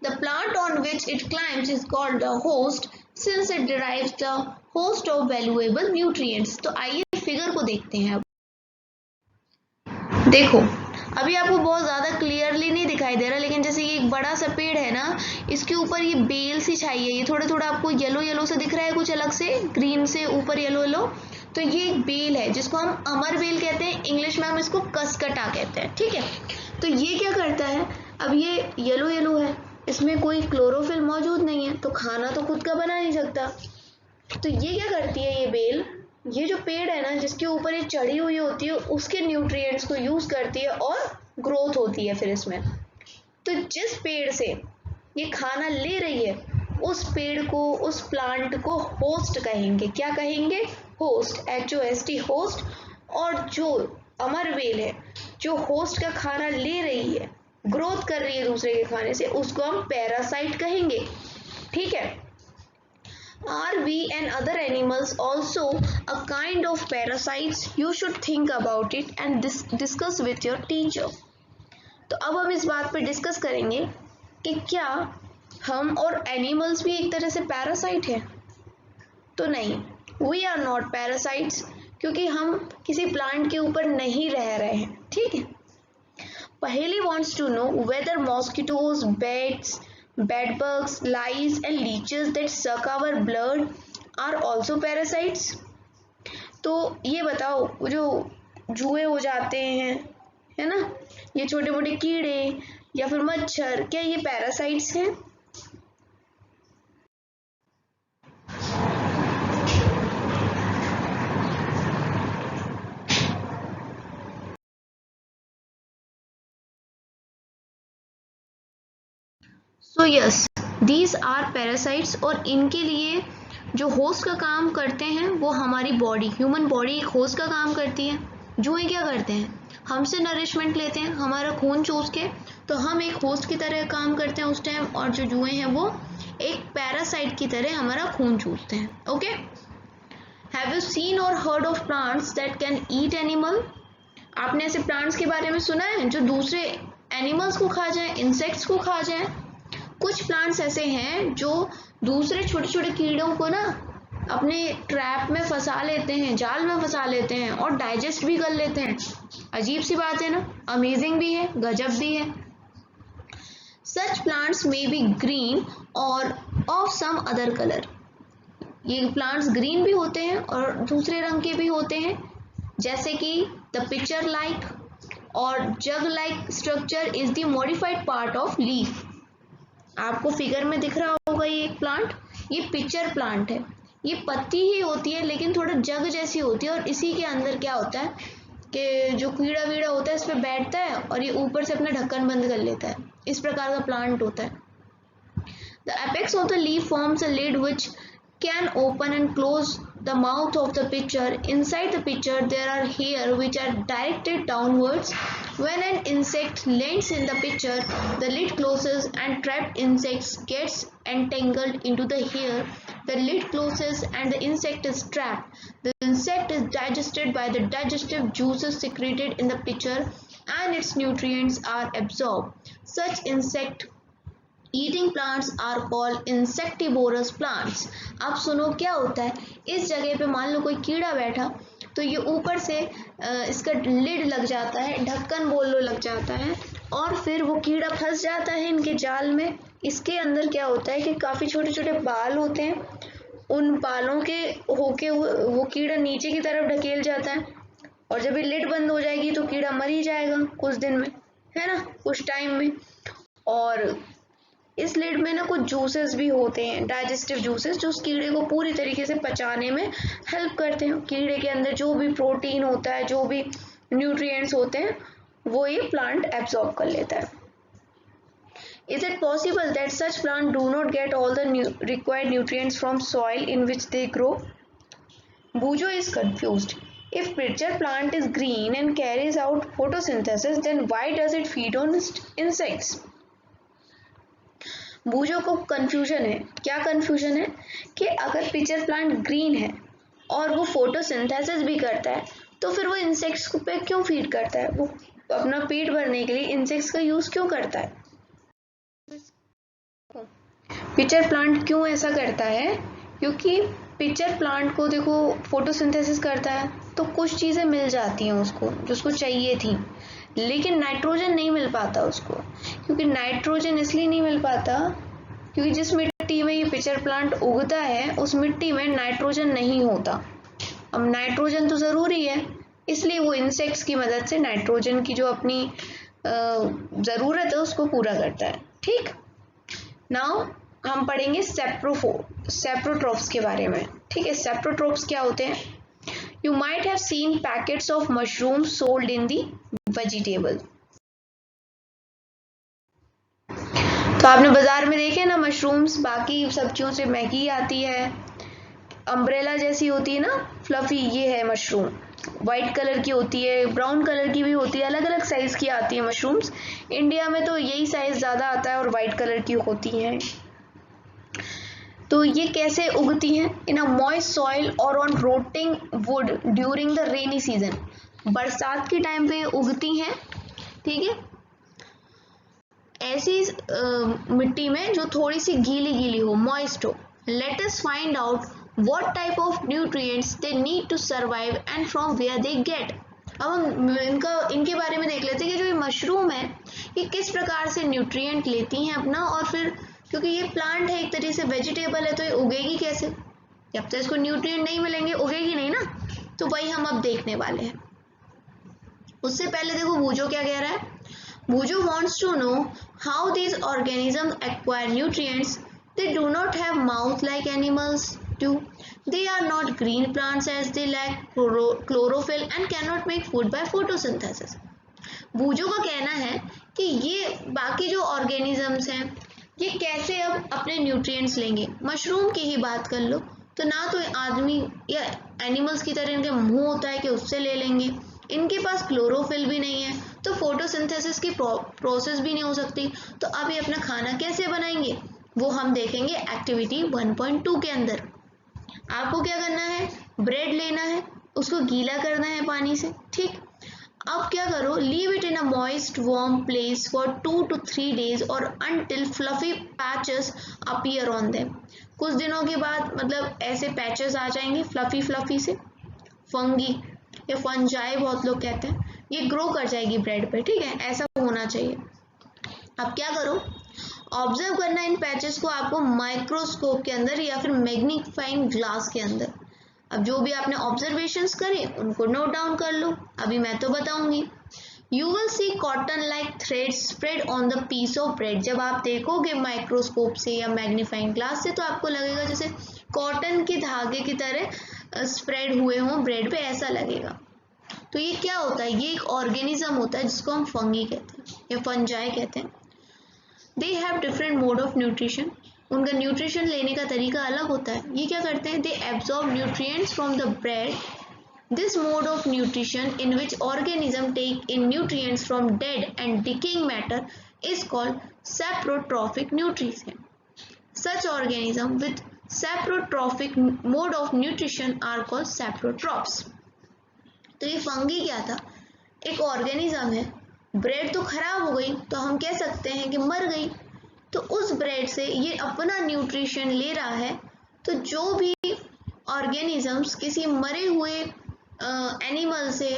The plant on which it climbs is called the host since it derives the host of valuable nutrients. तो आइए figure को देखते हैं। देखो अभी आपको बहुत ज़्यादा क्लियरली नहीं दिखाई दे रहा, लेकिन जैसे ये एक बड़ा सा पेड़ है ना, इसके ऊपर ये बेल सी छाई है, ये थोड़ा थोड़ा आपको येलो येलो से दिख रहा है, कुछ अलग से ग्रीन से ऊपर येलो येलो, तो ये एक बेल है जिसको हम अमर बेल कहते हैं, इंग्लिश में हम इसको कसकटा कहते हैं, ठीक है। तो ये क्या करता है, अब ये येलो येलो है, इसमें कोई क्लोरोफिल मौजूद नहीं है, तो खाना तो खुद का बना नहीं सकता। तो ये क्या करती है, ये बेल, ये जो पेड़ है ना जिसके ऊपर ये चढ़ी हुई होती है, उसके न्यूट्रिएंट्स को यूज करती है और ग्रोथ होती है फिर इसमें। तो जिस पेड़ से ये खाना ले रही है उस पेड़ को, उस प्लांट को होस्ट कहेंगे। क्या कहेंगे, होस्ट, HOST, होस्ट। और जो अमर बेल है जो होस्ट का खाना ले रही है, ग्रोथ कर रही है दूसरे के खाने से, उसको हम पैरासाइट कहेंगे, ठीक है। Are we and other animals also a kind of parasites? You should think about it and discuss with your teacher. तो अब हम इस बात पर डिस्कस करेंगे कि क्या हम और एनिमल्स भी एक तरह से पैरासाइट हैं। तो नहीं, we are not parasites, क्योंकि हम किसी प्लांट के ऊपर नहीं रह रहे हैं, ठीक है। Paheli wants to know whether mosquitoes, bats, bedbugs, lice and leeches that suck our blood are also parasites. तो ये बताओ, जो जुए हो जाते हैं, है ना, ये छोटे मोटे कीड़े या फिर मच्छर, क्या ये पैरासाइट्स हैं? So yes, these are parasites, और इनके लिए जो होस्ट का काम करते हैं वो हमारी बॉडी, ह्यूमन बॉडी एक होस्ट का काम करती है। जुए क्या करते हैं, हमसे नरिशमेंट लेते हैं, हमारा खून चूस के, तो हम एक होस्ट की तरह काम करते हैं उस टाइम, और जो जुए हैं वो एक पैरासाइट की तरह हमारा खून चूसते हैं, ओके। हैव यू सीन और heard of plants that can eat animal? आपने ऐसे प्लांट्स के बारे में सुना है जो दूसरे एनिमल्स को खा जाए, इंसेक्ट्स को खा जाए? कुछ प्लांट्स ऐसे हैं जो दूसरे छोटे छोटे कीड़ों को ना अपने ट्रैप में फंसा लेते हैं, जाल में फंसा लेते हैं और डाइजेस्ट भी कर लेते हैं। अजीब सी बात है ना, अमेजिंग भी है, गजब भी है। सच प्लांट्स मे बी ग्रीन और ऑफ सम अदर कलर। ये प्लांट्स ग्रीन भी होते हैं और दूसरे रंग के भी होते हैं, जैसे कि द पिक्चर लाइक और jug like structure is the modified part of leaf. आपको फिगर में दिख रहा होगा ये एक प्लांट, ये पिक्चर प्लांट है, ये पत्ती ही होती है लेकिन थोड़ा जग जैसी होती है, और इसी के अंदर क्या होता है कि जो कीड़ा वीड़ा होता है इस पर बैठता है और ये ऊपर से अपना ढक्कन बंद कर लेता है। इस प्रकार का प्लांट होता है। The apex of the leaf forms a lid which can open and close the mouth of the pitcher. Inside the pitcher there are hairs which are directed downwards. When an insect lands in the pitcher, the lid closes and trapped insects gets entangled into the hair. The lid closes and the insect is trapped. The insect is digested by the digestive juices secreted in the pitcher and its nutrients are absorbed. Such insect eating plants are called insectivorous plants. अब सुनो क्या होता है, इस जगह पे मान लो कोई कीड़ा बैठा, तो ये ऊपर से इसका लिड लग जाता है, ढक्कन बोल लो लग जाता है, और फिर वो कीड़ा फंस जाता है इनके जाल में। इसके अंदर क्या होता है कि काफ़ी छोटे छोटे बाल होते हैं, उन बालों के होके वो कीड़ा नीचे की तरफ ढकेल जाता है, और जब ये लिड बंद हो जाएगी तो कीड़ा मर ही जाएगा कुछ दिन में, है ना, कुछ टाइम में। और इस लिड में ना कुछ जूसेस भी होते हैं, डाइजेस्टिव जूसेस, जो उस कीड़े को पूरी तरीके से पचाने में हेल्प करते हैं। कीड़े के अंदर जो भी प्रोटीन होता है, जो भी न्यूट्रिएंट्स होते हैं, वो ये प्लांट एब्जॉर्ब कर लेता है। Is it possible that such plants do not get all the required nutrients from soil in which they grow? Bujo is confused. If pitcher plant is green and carries out photosynthesis, then why does it feed on insects? बूजो को confusion है। क्या confusion है कि अगर pitcher plant green है और वो photosynthesis भी करता है, तो फिर वो इंसेक्ट्स को पे क्यों फीड करता है? वो अपना पेट भरने के लिए इंसेक्ट्स का यूज क्यों करता है? पिचर प्लांट क्यों ऐसा करता है? क्योंकि पिचर प्लांट को देखो फोटोसिंथेसिस करता है तो कुछ चीज़ें मिल जाती हैं उसको जो उसको चाहिए थी, लेकिन नाइट्रोजन नहीं मिल पाता उसको। क्योंकि नाइट्रोजन इसलिए नहीं मिल पाता क्योंकि जिस मिट्टी में ये पिचर प्लांट उगता है उस मिट्टी में नाइट्रोजन नहीं होता। अब नाइट्रोजन तो ज़रूरी है, इसलिए वो इंसेक्ट्स की मदद से नाइट्रोजन की जो अपनी ज़रूरत है उसको पूरा करता है। ठीक, नाउ हम पढ़ेंगे सेप्रोट्रॉप्स के बारे में। ठीक है, सेप्रोट्रॉप्स क्या होते हैं? You might have scene packets of mushrooms sold in the vegetable. तो आपने बाजार में देखे ना मशरूम्स, बाकी सब्जियों से महंगी आती है, अम्ब्रेला जैसी होती है ना, फ्लफी, ये है मशरूम। वाइट कलर की होती है, ब्राउन कलर की भी होती है, अलग अलग साइज की आती है मशरूम्स। इंडिया में तो यही साइज ज़्यादा आता है और वाइट कलर की होती हैं। तो ये कैसे उगती हैं? इन अ मॉइस्ट सॉइल और on rotting wood during the rainy season. बरसात के टाइम पे उगती हैं, ठीक है, ऐसी मिट्टी में जो थोड़ी सी गीली गीली हो, मॉइस्ट हो। Let us find out what type of nutrients they need to survive and from where they get। अब हम इनके बारे में देख लेते हैं कि जो ये मशरूम है ये किस प्रकार से न्यूट्रिएंट लेती हैं अपना, और फिर क्योंकि ये प्लांट है एक तरीके से वेजिटेबल है तो ये उगेगी कैसे? जब तक इसको न्यूट्रिएंट नहीं मिलेंगे उगेगी नहीं ना। तो वही हम अब देखने वाले हैं। उससे पहले देखो बूजो क्या कह रहा है। बूजो wants to know how these organisms acquire nutrients। They do not have mouth like animals do। They are not green plants as they lack chlorophyll and cannot make food by photosynthesis। बूजो का कहना है कि ये बाकी जो organisms हैं ये कैसे अब अपने न्यूट्रिएंट्स लेंगे। मशरूम की ही बात कर लो तो ना तो आदमी या एनिमल्स की तरह इनके मुंह होता है कि उससे ले लेंगे, इनके पास क्लोरोफिल भी नहीं है तो फोटोसिंथेसिस की प्रोसेस भी नहीं हो सकती। तो अब ये अपना खाना कैसे बनाएंगे वो हम देखेंगे एक्टिविटी 1.2 के अंदर। आपको क्या करना है, ब्रेड लेना है, उसको गीला करना है पानी से। ठीक, अब क्या करो, leave it in a moist warm place for 2 to 3 days और until fluffy patches appear on them. कुछ दिनों के बाद मतलब ऐसे पैचेस आ जाएंगे फ्लफी फ्लफी से, फंगी या फंजाई बहुत लोग कहते हैं, ये ग्रो कर जाएगी ब्रेड पे। ठीक है, ऐसा होना चाहिए। अब क्या करो, ऑब्जर्व करना इन पैचेस को आपको माइक्रोस्कोप के अंदर या फिर मैग्नीफाइंग ग्लास के अंदर। अब जो भी आपने ऑब्जर्वेशंस करे उनको नोट डाउन कर लो, अभी मैं तो बताऊंगी। You will see cotton like thread spread on the piece of bread. जब आप देखोगे माइक्रोस्कोप से या मैग्नीफाइंग ग्लास से तो आपको लगेगा जैसे कॉटन के धागे की तरह स्प्रेड हुए हों ब्रेड पे, ऐसा लगेगा। तो ये क्या होता है, ये एक ऑर्गेनिज्म होता है जिसको हम फंगी कहते हैं या फंजाई कहते हैं। They have different mode of nutrition. उनका न्यूट्रिशन लेने का तरीका अलग होता है। ये क्या करते हैं, they absorb nutrients from the bread. This mode of nutrition in which organism take in nutrients from dead and decaying matter is called saprotrophic nutrition. Such organism with saprotrophic mode of nutrition are called saprotrophs. तो ये fungi क्या था, एक organism है, bread तो खराब हो गई तो हम कह सकते हैं कि मर गई, तो उस ब्रेड से ये अपना न्यूट्रिशन ले रहा है। तो जो भी ऑर्गेनिजम्स किसी मरे हुए एनिमल से,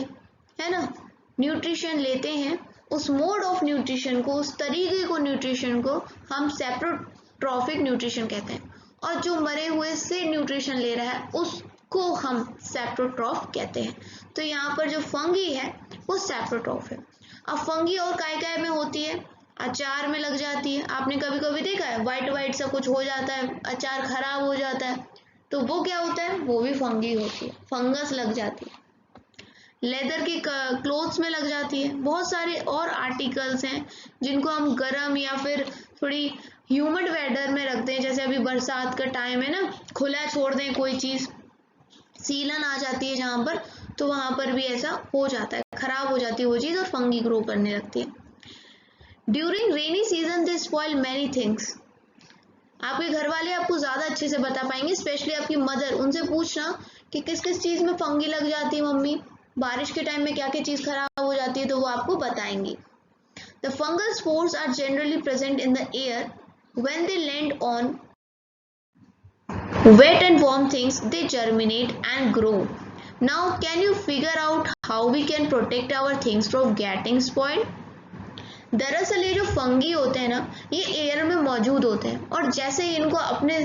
है ना, न्यूट्रिशन लेते हैं, उस मोड ऑफ न्यूट्रिशन को, उस तरीके को न्यूट्रिशन को हम सेप्रोट्रॉफिक न्यूट्रिशन कहते हैं। और जो मरे हुए से न्यूट्रिशन ले रहा है उसको हम सेप्रोट्रॉफ कहते हैं। तो यहाँ पर जो फंगी है वो सेप्रोट्रॉफ है। अब फंगी और काय में होती है, अचार में लग जाती है। आपने कभी कभी देखा है वाइट वाइट सा कुछ हो जाता है, अचार खराब हो जाता है, तो वो क्या होता है, वो भी फंगी होती है, फंगस लग जाती है। लेदर के क्लोथ्स में लग जाती है। बहुत सारे और आर्टिकल्स हैं जिनको हम गर्म या फिर थोड़ी ह्यूमिड वेदर में रखते हैं, जैसे अभी बरसात का टाइम है ना, खुला छोड़ दें कोई चीज़, सीलन आ जाती है जहाँ पर, तो वहाँ पर भी ऐसा हो जाता है, खराब हो जाती है वो चीज़ और फंगी ग्रो करने लगती है। ड्यूरिंग रेनी सीजन दे स्पॉइल मैनी थिंग्स। आपके घर वाले आपको ज़्यादा अच्छे से बता पाएंगे, स्पेशली आपकी मदर, उनसे पूछना कि किस किस चीज़ में फंगी लग जाती है मम्मी, बारिश के टाइम में क्या क्या चीज़ खराब हो जाती है तो वो आपको बताएंगी। The fungal spores are generally present in the air when they land on wet and warm things, they germinate and grow. Now can you figure out how we can protect our things from getting spoiled? दरअसल ये जो fungi होते हैं ना, ये air में मौजूद होते हैं और जैसे ही इनको अपने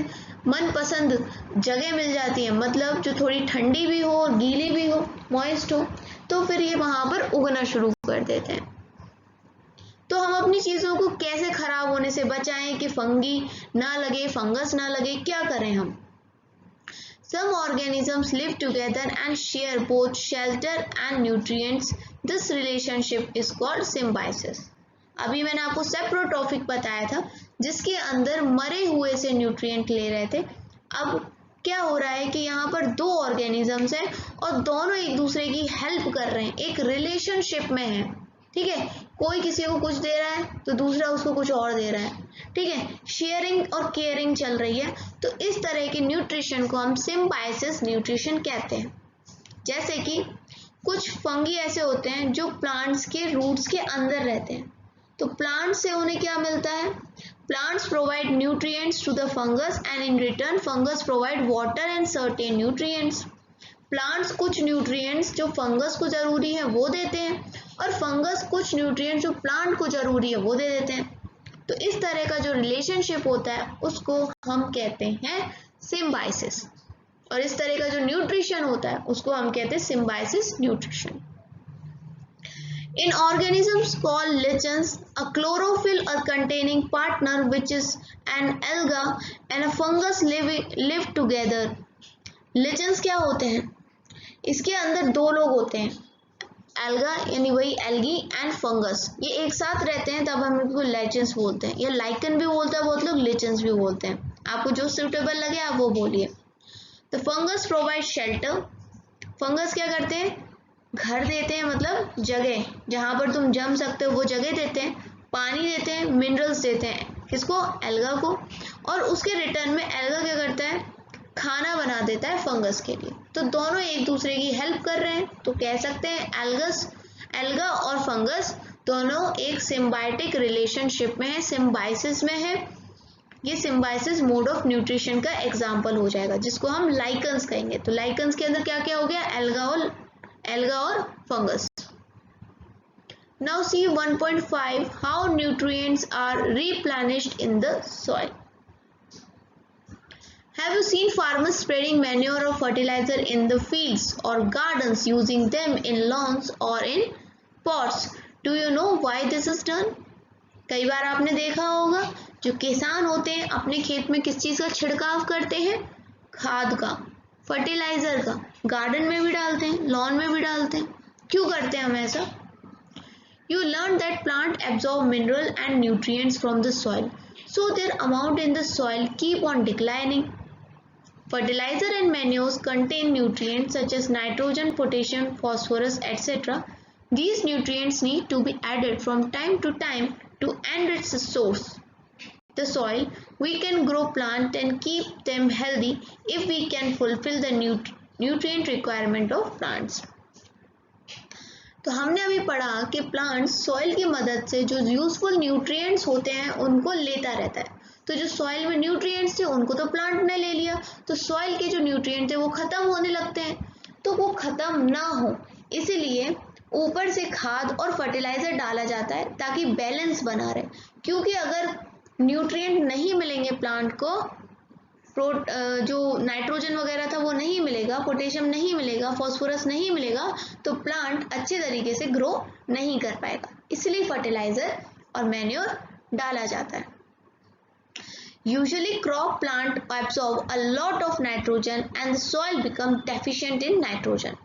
मनपसंद जगह मिल जाती है, मतलब जो थोड़ी ठंडी भी हो, गीली भी हो, मॉइस्ट हो, तो फिर ये वहाँ पर उगना शुरू कर देते हैं। तो हम अपनी चीज़ों को कैसे खराब होने से बचाएं कि फंगी ना लगे, फंगस ना लगे, क्या करें हम? Some organisms live together and share both shelter and nutrients. This relationship is called symbiosis. अभी मैंने आपको सेप्रोट्रॉफिक बताया था जिसके अंदर मरे हुए से न्यूट्रिएंट ले रहे थे। अब क्या हो रहा है कि यहाँ पर दो ऑर्गेनिजम्स हैं और दोनों एक दूसरे की हेल्प कर रहे हैं, एक रिलेशनशिप में है। ठीक है, कोई किसी को कुछ दे रहा है तो दूसरा उसको कुछ और दे रहा है। ठीक है, शेयरिंग और केयरिंग चल रही है। तो इस तरह के न्यूट्रिशन को हम सिम्बायोसिस न्यूट्रिशन कहते हैं। जैसे कि कुछ फंगी ऐसे होते हैं जो प्लांट्स के रूट्स के अंदर रहते हैं, तो प्लांट से उन्हें क्या मिलता है? Plants provide nutrients to the fungus and in return fungus provide water and certain nutrients. Plants कुछ न्यूट्रिएंट्स जो फंगस को जरूरी है वो देते हैं और फंगस कुछ न्यूट्रिएंट्स जो प्लांट को जरूरी है वो दे देते हैं। तो इस तरह का जो रिलेशनशिप होता है उसको हम कहते हैं सिम्बायोसिस, और इस तरह का जो न्यूट्रिशन होता है उसको हम कहते हैं symbiosis nutrition. In organisms called lichens, a chlorophyll or containing partner which is an alga and a fungus live together. Lichens क्या होते हैं? इसके अंदर दो लोग होते हैं, एल्गा यानी वही एल्गी एंड फंगस, ये एक साथ रहते हैं, तब हम इनको लिचेंस बोलते हैं, या लाइकन भी बोलते हैं बहुत लोग, लिचेंस भी बोलते हैं। आपको जो सुटेबल लगे आप वो बोलिए। तो फंगस प्रोवाइड शेल्टर, फंगस क्या करते हैं? घर देते हैं, मतलब जगह जहाँ पर तुम जम सकते हो वो जगह देते हैं, पानी देते हैं, मिनरल्स देते हैं, किसको? एल्गा को। और उसके रिटर्न में एल्गा क्या करता है? खाना बना देता है फंगस के लिए। तो दोनों एक दूसरे की हेल्प कर रहे हैं, तो कह सकते हैं एल्गा और फंगस दोनों एक सिम्बायोटिक रिलेशनशिप में है, सिम्बायोसिस में है। ये सिम्बायोसिस मोड ऑफ न्यूट्रिशन का एग्जाम्पल हो जाएगा, जिसको हम लाइकन्स कहेंगे। तो लाइकन्स के अंदर क्या क्या हो गया? एल्गा और fungus. Now see 1.5 how nutrients are replenished in the soil. Have you seen farmers spreading manure or fertilizer in the fields or gardens using them in lawns or in pots? Do you know why this is done? कई बार आपने देखा होगा जो किसान होते हैं अपने खेत में किस चीज़ का छिड़काव करते हैं? खाद का, फर्टिलाइजर का। गार्डन में भी डालते हैं, लॉन में भी डालते हैं। क्यों करते हैं हम ऐसा? You learn that plant absorb mineral and nutrients from the soil, so their amount in the soil keep on declining. Fertilizer and manures contain nutrients such as nitrogen, potassium, phosphorus, etc. These nutrients need to be added from time to time to enrich the source. The soil, we can grow plants and keep them healthy if we can fulfill the nutrient requirement of plants. तो हमने अभी पढ़ा कि plants soil की मदद से जो useful nutrients होते हैं उनको लेता रहता है। तो जो सॉइल में न्यूट्रिएंट्स थे उनको तो प्लांट ने ले लिया, तो सॉइल के जो न्यूट्रिएंट थे वो खत्म होने लगते हैं। तो वो खत्म ना हो इसीलिए ऊपर से खाद और फर्टिलाइजर डाला जाता है ताकि बैलेंस बना रहे, क्योंकि अगर न्यूट्रिएंट नहीं मिलेंगे प्लांट को, जो नाइट्रोजन वगैरह था वो नहीं मिलेगा, पोटेशियम नहीं मिलेगा, फॉस्फोरस नहीं मिलेगा, तो प्लांट अच्छे तरीके से ग्रो नहीं कर पाएगा। इसलिए फर्टिलाइजर और मैन्योर डाला जाता है। Usually crop plant absorb a lot of nitrogen and the soil become deficient in nitrogen.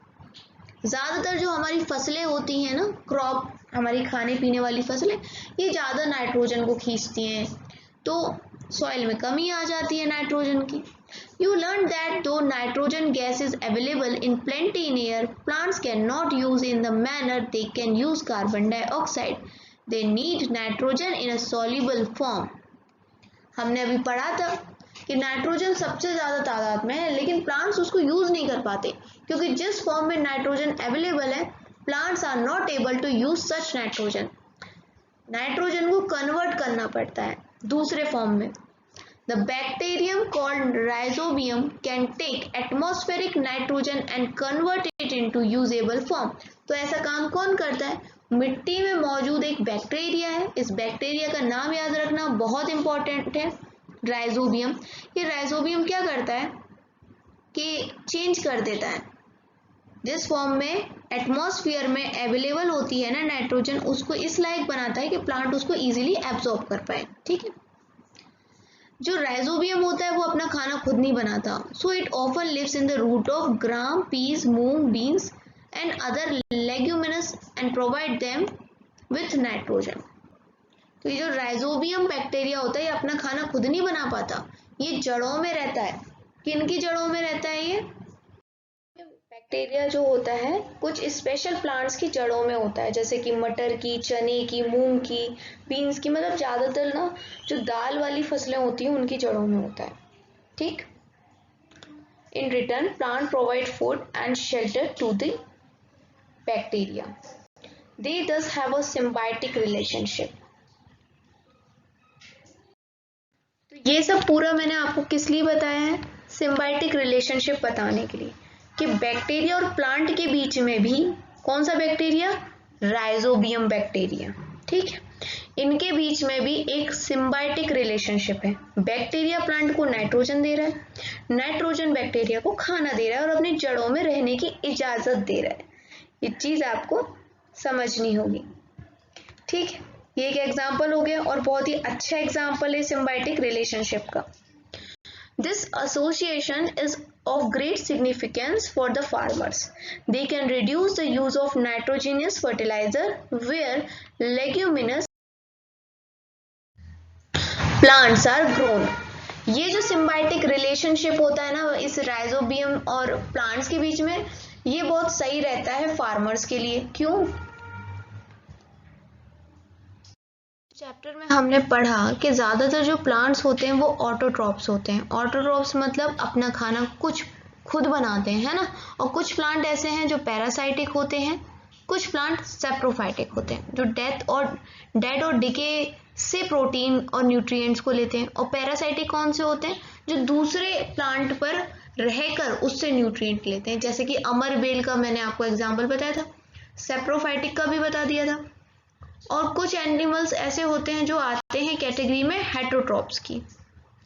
ज़्यादातर जो हमारी फसलें होती हैं ना, क्रॉप हमारी खाने पीने वाली फसलें, ये ज़्यादा नाइट्रोजन को खींचती हैं, तो सॉइल में कमी आ जाती है नाइट्रोजन की। You learned that though nitrogen gas is available in plenty in air, plants cannot use in the manner they can use carbon dioxide. They need nitrogen in a soluble form. हमने अभी पढ़ा था कि nitrogen सबसे ज़्यादा तादाद में है, लेकिन प्लांट्स उसको यूज़ नहीं कर पाते क्योंकि जिस फॉर्म में नाइट्रोजन अवेलेबल है, plants are not able to use such nitrogen. Nitrogen को कन्वर्ट करना पड़ता है दूसरे फॉर्म में। The bacterium called rhizobium can take atmospheric nitrogen and convert it into usable form। तो ऐसा काम कौन करता है? मिट्टी में मौजूद एक बैक्टीरिया है, इस बैक्टीरिया का नाम याद रखना बहुत इंपॉर्टेंट है, राइजोबियम। ये राइजोबियम क्या करता है कि चेंज कर देता है, जिस फॉर्म में एटमॉस्फेयर में अवेलेबल होती है ना नाइट्रोजन, उसको इस लायक बनाता है कि प्लांट उसको इजीली एब्जॉर्ब कर पाए। ठीक है, जो राइजोबियम होता है वो अपना खाना खुद नहीं बनाता, so it often lives in the root of gram, peas, moong, beans and other leguminous and provide them with nitrogen. तो ये जो राइजोबियम बैक्टीरिया होता है ये अपना खाना खुद नहीं बना पाता, ये जड़ों में रहता है। किनकी जड़ों में रहता है ये बैक्टीरिया? जो होता है कुछ स्पेशल प्लांट्स की जड़ों में होता है, जैसे कि मटर की, चने की, मूंग की, बीन्स की, मतलब ज़्यादातर ना जो दाल वाली फसलें होती हैं उनकी जड़ों में होता है। ठीक, in return plant provide food and shelter to the bacteria, they thus have a symbiotic relationship. तो ये सब पूरा मैंने आपको किस लिए बताया है? सिम्बायोटिक रिलेशनशिप बताने के लिए कि बैक्टीरिया और प्लांट के बीच में भी कौन सा बैक्टीरिया? Rhizobium bacteria. ठीक है, इनके बीच में भी एक सिम्बायोटिक रिलेशनशिप है। बैक्टीरिया प्लांट को नाइट्रोजन दे रहा है, नाइट्रोजन बैक्टीरिया को खाना दे रहा है और अपनी जड़ों में रहने की इजाजत दे रहा है। ये चीज आपको समझनी होगी। ठीक है, ये एक एग्जाम्पल हो गया और बहुत ही अच्छा एग्जाम्पल है सिम्बायोटिक रिलेशनशिप का। This association is of great significance for the farmers. They can reduce the use of nitrogenous fertilizer where leguminous plants are grown. ये जो symbiotic relationship होता है ना इस राइजोबियम और प्लांट्स के बीच में, ये बहुत सही रहता है फार्मर्स के लिए। क्यों? चैप्टर में हमने पढ़ा कि ज़्यादातर जो प्लांट्स होते हैं वो ऑटोट्रॉप्स होते हैं। ऑटोट्रॉप्स मतलब अपना खाना कुछ खुद बनाते हैं, है ना। और कुछ प्लांट ऐसे हैं जो पैरासाइटिक होते हैं, कुछ प्लांट सेप्रोफाइटिक होते हैं जो डेड और डिके से प्रोटीन और न्यूट्रिएंट्स को लेते हैं। और पैरासाइटिक कौन से होते हैं? जो दूसरे प्लांट पर रहकर उससे न्यूट्रिएंट लेते हैं, जैसे कि अमर बेल का मैंने आपको एग्जाम्पल बताया था, सेप्रोफाइटिक का भी बता दिया था। और कुछ एनिमल्स ऐसे होते हैं जो आते हैं कैटेगरी में हेटरोट्रॉप्स की।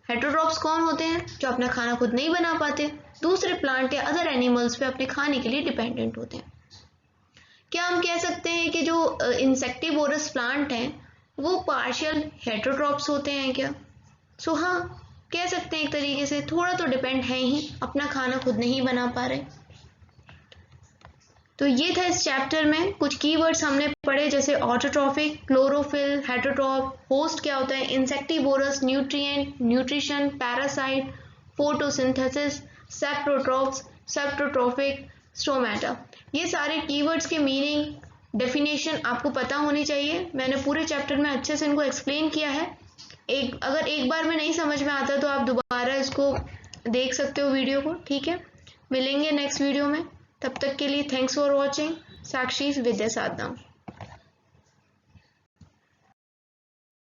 हेटरोट्रॉप्स कौन होते हैं? जो अपना खाना खुद नहीं बना पाते, दूसरे प्लांट या अदर एनिमल्स पे अपने खाने के लिए डिपेंडेंट होते हैं। क्या हम कह सकते हैं कि जो इंसेक्टिवोरस प्लांट हैं वो पार्शियल हेटरोट्रॉप्स होते हैं क्या? सो हाँ, कह सकते हैं एक तरीके से, थोड़ा तो डिपेंड है ही, अपना खाना खुद नहीं बना पा रहे। तो ये था इस चैप्टर में। कुछ कीवर्ड्स हमने पढ़े जैसे ऑटोट्रॉफिक, क्लोरोफिल, हेटरोट्रॉप, होस्ट क्या होता है, insectivorous, nutrient, nutrition, parasite, photosynthesis, saprotrophs, saprotrophic, stomata. ये सारे कीवर्ड्स के मीनिंग, डेफिनेशन आपको पता होनी चाहिए। मैंने पूरे चैप्टर में अच्छे से इनको एक्सप्लेन किया है। अगर एक बार में नहीं समझ में आता तो आप दोबारा इसको देख सकते हो वीडियो को। ठीक है, मिलेंगे नेक्स्ट वीडियो में। तब तक के लिए thanks for watching. Sakshi Vidya Sadhana.